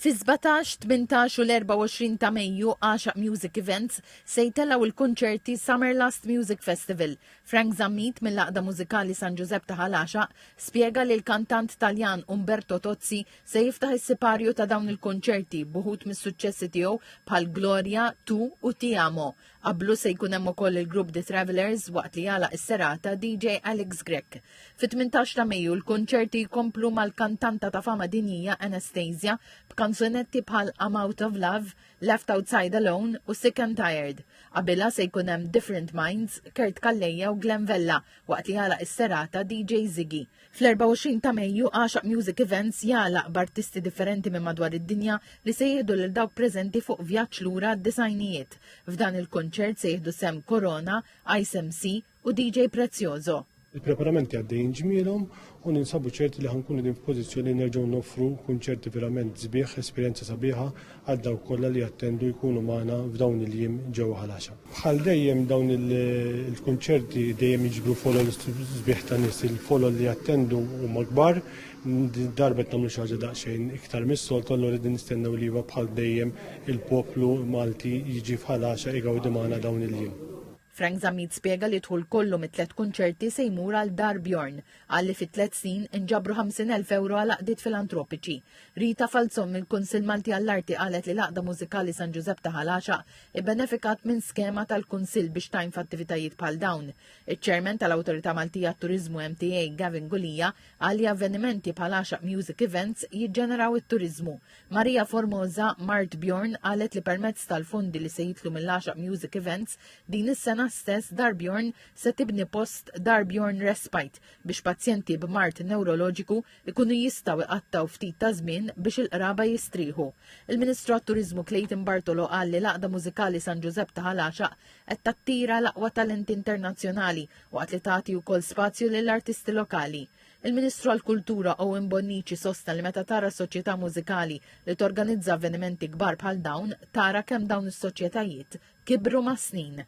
Fi 17, 18 u l-24 ta' Mejju għaxaq Music Events se jtellaw il-konċerti Summer Last Music Festival. Frank Zammit mill-laqda mużikali San Giuseppe ta' Ħalaxa spjega li l-kantant Taljan Umberto Tozzi se jiftaħ is-siparju ta' dawn il-konċerti buħut mis-suċċessi tiegħu bħal Gloria, Tu u Ti Amo. Qablu se jkun hemm ukoll il-grupp The Travelers waqt li jagħlaq is-serata DJ Alex Grek. Fit-18 ta' Mejju l-konċerti jkomplu mal-kantanta ta' fama dinjija Anastasia b'kanzunetti bħal I'm Out of Love, Left Outside Alone u Sick and Tired. Qabilha se jkun hemm Different Minds, Kurt Kalleja u Glenn Vella waqt li jagħlaq is-serata DJ Ziggy. Fl-24 ta' Mejju għaxaq Music Events jagħlaq b'artisti differenti minn madwar id-dinja li se jieħdu lil dawk preżenti fuq vjaġġ lura d-disajnijiet. F'dan il-konċert se jieħdu sem Corona, Ice MC u DJ Prezioso. Il-preparamenti għaddejjin ġmielhom u ninsabu ċerti li ħankunu din f'pożizzjoni nerġgħu noffru kunċerti verament sbieħ, esperjenza sabiħa għal dawk kollha li jattendu jkunu magħna f'dawn il-jiem ġewwa Ħalaxa. Bħal dejjem dawn il-kunċerti dejjem jiġbru follow sbieħ ta' nies, il-follow li jattendu huma kbar, darbet nagħmlu xi ħaġa daqsxejn iktar mis-soltu allura din nistennew li huwa bħal dejjem il-poplu Malti jiġi f'Ħalaxa igawdi magħna dawn il-jiem. Frank Zammit spiega li dħul kollu mit-3 kunċerti se jmur għal Dar Bjorn, għalli fit-3 snin inġabru 50,000 euro għal aqdiet filantropiċi. Rita Falzon mill-Kunsill Malti għall-Arti qalet li l-Aqda Mużikali San Giuseppe ta' Ħalaxa ibbenefikat minn skema tal-Kunsill biex tajn f'attivitajiet bħal dawn. Iċ-Chairman tal-Awtorità Maltija Turizmu MTA Gavin Gulija għalli avvenimenti bħal għaxaq Music Events jiġġeneraw it-turizmu. Maria Formosa Mart Bjorn qalet li permezz tal-fondi li se jitlu mill-għaxaq Music Events din is-sena stess Dar Bjorn se tibni post Dar Bjorn Respite biex pazjenti b'mart neuroloġiku ikunu jistgħu iqattaw ftit ta' żmien biex il-qraba jistrieħu. Il-Ministru għat-Turiżmu Clayton Bartolo qal li l-Aqda Mużikali San Giuseppe ta' Ħalaxa qed tattira l-aqwa talenti internazzjonali waqt li tagħti wkoll spazju lill-artisti lokali. Il-Ministru għall-Kultura Owen Bonnici sosta li meta tara soċjetà mużikali li torganizza avvenimenti kbar bħal dawn tara kemm dawn is-soċjetajiet kibru ma' snin.